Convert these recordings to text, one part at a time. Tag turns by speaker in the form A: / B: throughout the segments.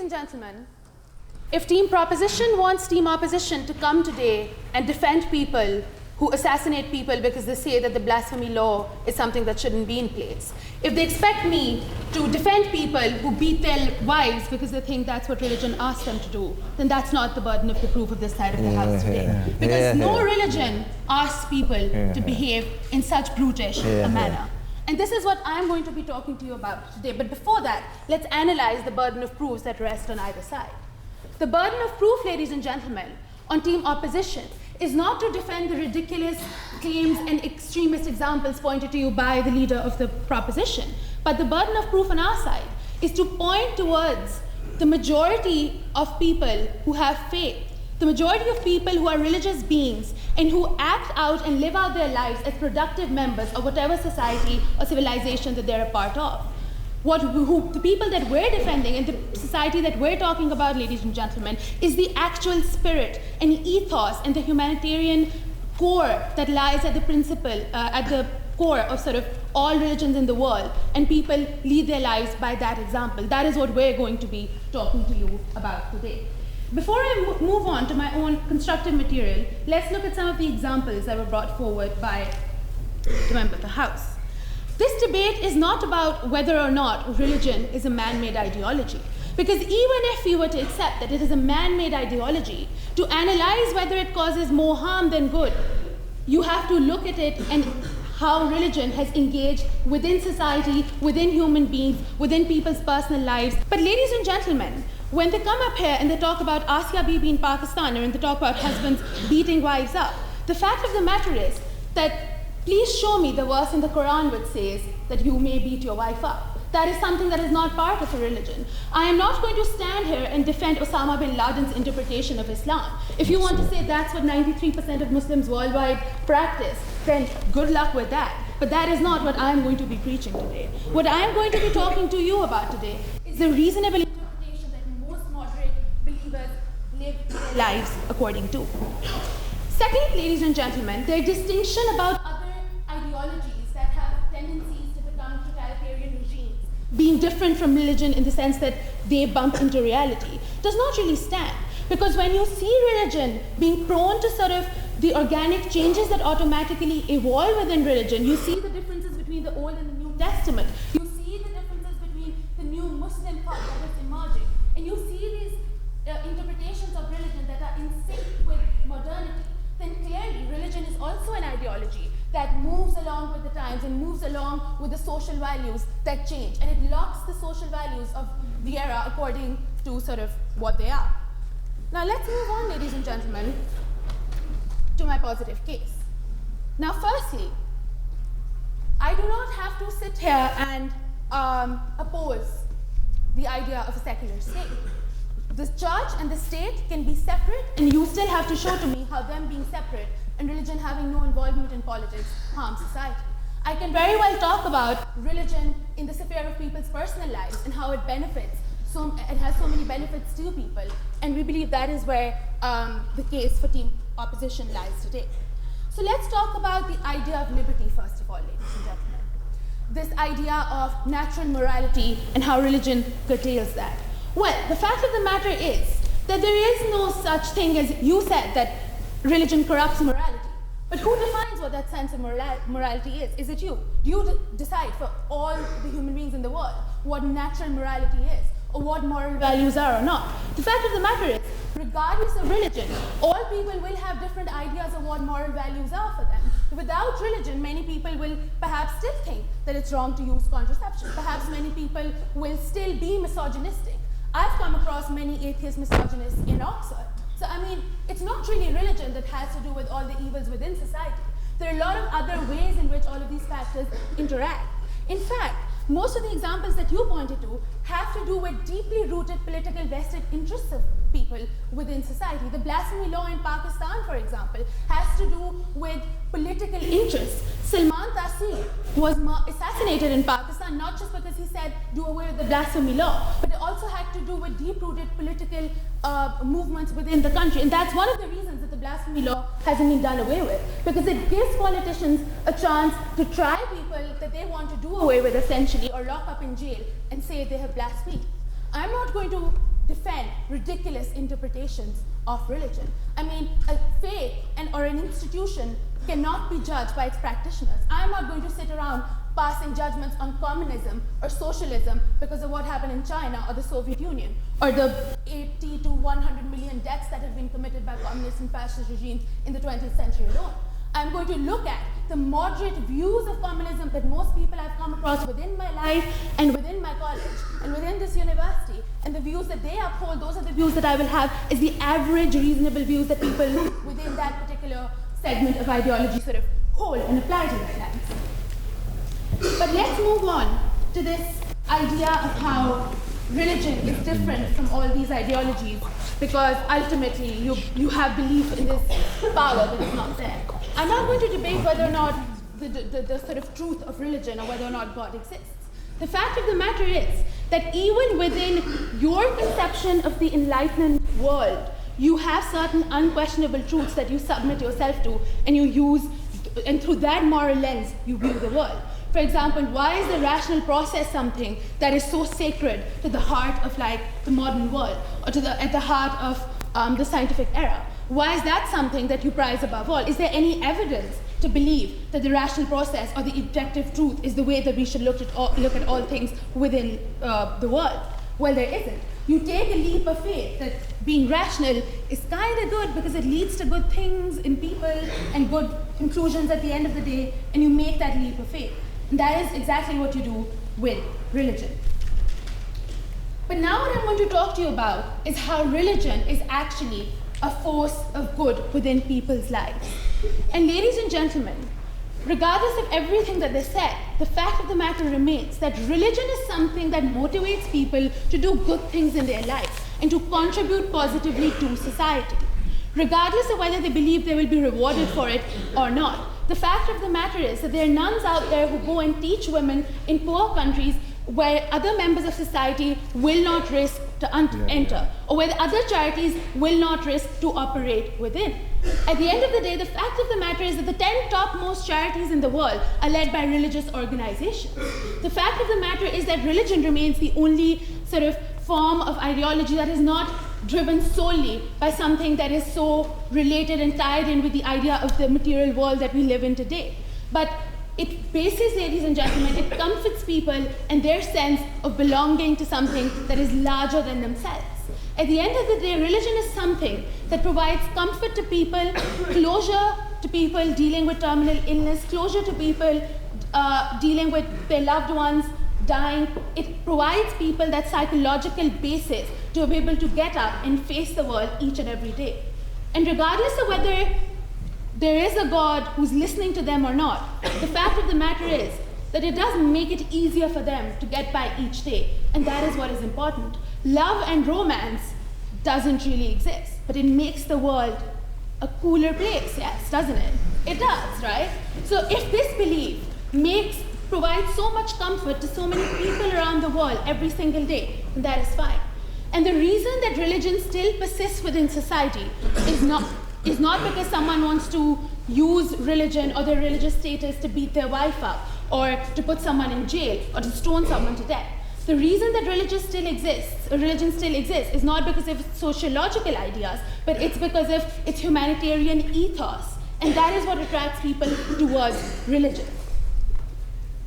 A: and gentlemen, if Team Proposition wants Team Opposition to come today and defend people who assassinate people because they say that the blasphemy law is something that shouldn't be in place, if they expect me to defend people who beat their wives because they think that's what religion asks them to do, then that's not the burden of the proof of this side of the house today. Because no religion asks people to behave in such brutish a manner. And this is what I'm going to be talking to you about today. But before that, let's analyze the burden of proofs that rest on either side. The burden of proof, ladies and gentlemen, on Team Opposition is not to defend the ridiculous claims and extremist examples pointed to you by the leader of the proposition, but the burden of proof on our side is to point towards the majority of people who have faith, the majority of people who are religious beings and who act out and live out their lives as productive members of whatever society or civilization that they're a part of. The people that we're defending and the society that we're talking about, ladies and gentlemen, is the actual spirit and ethos and the humanitarian core that lies at the core of sort of all religions in the world, and people lead their lives by that example. That is what we're going to be talking to you about today. Before I move on to my own constructive material, let's look at some of the examples that were brought forward by the member of the House. This debate is not about whether or not religion is a man-made ideology. Because even if we were to accept that it is a man-made ideology, to analyze whether it causes more harm than good, you have to look at it and how religion has engaged within society, within human beings, within people's personal lives. But ladies and gentlemen, when they come up here and they talk about Asia Bibi in Pakistan, or when they talk about husbands beating wives up, the fact of the matter is that please show me the verse in the Quran which says that you may beat your wife up. That is something that is not part of a religion. I am not going to stand here and defend Osama bin Laden's interpretation of Islam. If you want to say that's what 93% of Muslims worldwide practice, then good luck with that. But that is not what I'm going to be preaching today. What I'm going to be talking to you about today is the reasonable interpretation that most moderate believers live their lives according to. Second, ladies and gentlemen, there is distinction about other ideologies that have tendencies to become totalitarian regimes, being different from religion in the sense that they bump into reality, does not really stand. Because when you see religion being prone to sort of the organic changes that automatically evolve within religion, you see the differences between the Old and the New Testament. You see the differences between the new Muslim thought that is emerging. And you see these interpretations of religion that are in sync with modernity. Then clearly religion is also an ideology that moves along with the times and moves along with the social values that change. And it locks the social values of the era according to sort of what they are. Now let's move on, ladies and gentlemen, to my positive case. Now firstly, I do not have to sit here and oppose the idea of a secular state. The church and the state can be separate, and you still have to show to me how them being separate and religion having no involvement in politics harms society. I can very well talk about religion in the sphere of people's personal lives and how it benefits, it has so many benefits to people, and we believe that is where the case for Team Opposition lies today. So let's talk about the idea of liberty first of all, ladies and gentlemen. This idea of natural morality and how religion curtails that. Well, the fact of the matter is that there is no such thing as you said that religion corrupts morality. But who defines what that sense of morality is? Is it you? Do you decide for all the human beings in the world what natural morality is, or what moral values are or not? The fact of the matter is, regardless of religion, all people will have different ideas of what moral values are for them. Without religion, many people will perhaps still think that it's wrong to use contraception. Perhaps many people will still be misogynistic. I've come across many atheist misogynists in Oxford. So I mean, it's not really religion that has to do with all the evils within society. There are a lot of other ways in which all of these factors interact. In fact, most of the examples that you pointed to have to do with deeply rooted political vested interests of people within society. The blasphemy law in Pakistan, for example, has to do with political interests. Salman Taseer was assassinated in Pakistan not just because he said do away with the blasphemy law, but it also had to do with deep-rooted political movements within the country. And that's one of the reasons that the blasphemy law hasn't been done away with, because it gives politicians a chance to try people that they want to do away with essentially, or lock up in jail and say they have blasphemed. I'm not going to defend ridiculous interpretations of religion. I mean, a faith or an institution cannot be judged by its practitioners. I'm not going to sit around passing judgments on communism or socialism because of what happened in China or the Soviet Union, or the 80 to 100 million deaths that have been committed by communist and fascist regimes in the 20th century alone. I'm going to look at the moderate views of communism that most people have come across within my life and within my college and within this university, and the views that they uphold, those are the views that I will have as the average reasonable views that people within that particular segment of ideology sort of hold and apply to their lives. But let's move on to this idea of how religion is different from all these ideologies, because ultimately you have belief in this power that is not there. I'm not going to debate whether or not the sort of truth of religion or whether or not God exists. The fact of the matter is that even within your conception of the enlightened world, you have certain unquestionable truths that you submit yourself to, and you use, and through that moral lens, you view the world. For example, why is the rational process something that is so sacred to the heart of like the modern world, or at the heart of the scientific era? Why is that something that you prize above all? Is there any evidence to believe that the rational process or the objective truth is the way that we should look at all things within the world? Well, there isn't. You take a leap of faith that being rational is kind of good because it leads to good things in people and good conclusions at the end of the day, and you make that leap of faith. And that is exactly what you do with religion. But now what I'm going to talk to you about is how religion is actually a force of good within people's lives. And ladies and gentlemen, regardless of everything that they said, the fact of the matter remains that religion is something that motivates people to do good things in their lives and to contribute positively to society, regardless of whether they believe they will be rewarded for it or not. The fact of the matter is that there are nuns out there who go and teach women in poor countries where other members of society will not risk to enter, or where the other charities will not risk to operate within. At the end of the day, the fact of the matter is that the 10 topmost charities in the world are led by religious organizations. The fact of the matter is that religion remains the only sort of form of ideology that is not driven solely by something that is so related and tied in with the idea of the material world that we live in today. But it bases, ladies and gentlemen, it comforts people and their sense of belonging to something that is larger than themselves. At the end of the day, religion is something that provides comfort to people, closure to people dealing with terminal illness, closure to people dealing with their loved ones dying. It provides people that psychological basis to be able to get up and face the world each and every day. And regardless of whether there is a God who's listening to them or not, the fact of the matter is that it does make it easier for them to get by each day, and that is what is important. Love and romance doesn't really exist, but it makes the world a cooler place, yes, doesn't it? It does, right? So if this belief provides so much comfort to so many people around the world every single day, then that is fine. And the reason that religion still persists within society is not because someone wants to use religion or their religious status to beat their wife up, or to put someone in jail, or to stone someone to death. The reason that religion still exists is not because of its sociological ideas, but it's because of its humanitarian ethos. And that is what attracts people towards religion.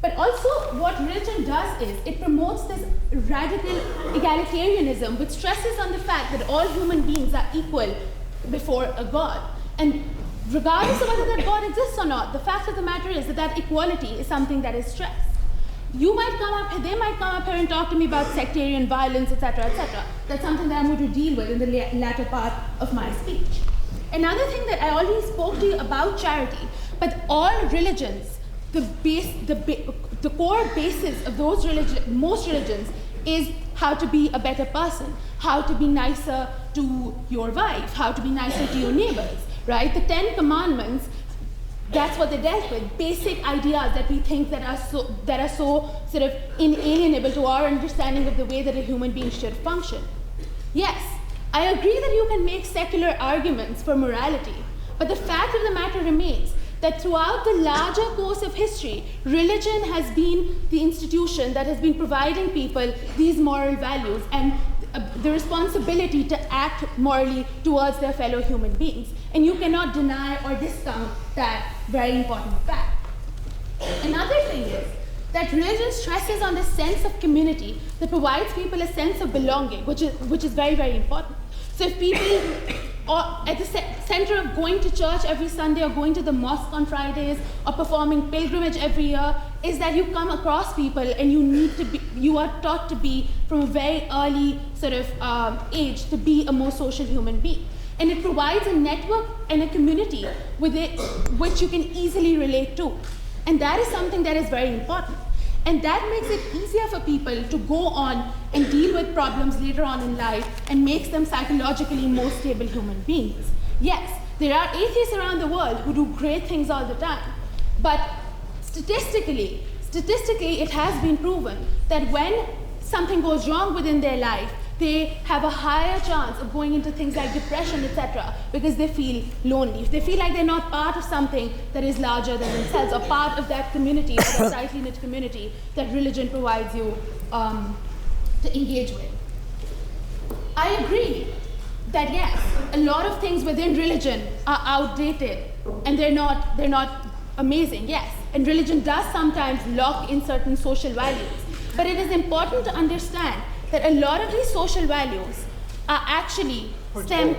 A: But also what religion does is it promotes this radical egalitarianism, which stresses on the fact that all human beings are equal before a God. And regardless of whether that God exists or not, the fact of the matter is that equality is something that is stressed. They might come up here and talk to me about sectarian violence, etc., etc. That's something that I'm going to deal with in the latter part of my speech. Another thing that I already spoke to you about charity, but all religions, the core basis of most religions is how to be a better person, how to be nicer to your wife, how to be nicer to your neighbors, right? The 10 Commandments, that's what they dealt with, basic ideas that we think that are so sort of inalienable to our understanding of the way that a human being should function. Yes, I agree that you can make secular arguments for morality, but the fact of the matter remains that throughout the larger course of history, religion has been the institution that has been providing people these moral values, and the responsibility to act morally towards their fellow human beings. And you cannot deny or discount that very important fact. Another thing is that religion stresses on the sense of community that provides people a sense of belonging, which is very, very important. So if people are at the center of going to church every Sunday or going to the mosque on Fridays or performing pilgrimage every year, is that you come across people and you are taught to be from a very early sort of age to be a more social human being. And it provides a network and a community which you can easily relate to. And that is something that is very important. And that makes it easier for people to go on and deal with problems later on in life and makes them psychologically more stable human beings. Yes, there are atheists around the world who do great things all the time. But statistically, it has been proven that when something goes wrong within their life, they have a higher chance of going into things like depression, etc., because they feel lonely. If they feel like they're not part of something that is larger than themselves, or part of that community, that tightly knit community that religion provides you to engage with. I agree that yes, a lot of things within religion are outdated and they're not amazing, yes. And religion does sometimes lock in certain social values. But it is important to understand that a lot of these social values are actually stem.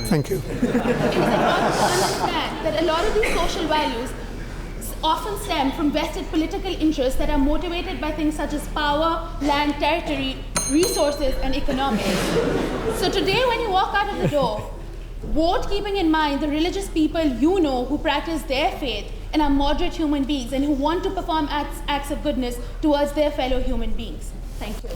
B: Thank you.
A: It is important to understand that a lot of these social values often stem from vested political interests that are motivated by things such as power, land, territory, resources, and economics. So today, when you walk out of the door, vote keeping in mind the religious people you know who practice their faith and are moderate human beings and who want to perform acts of goodness towards their fellow human beings. Thank you.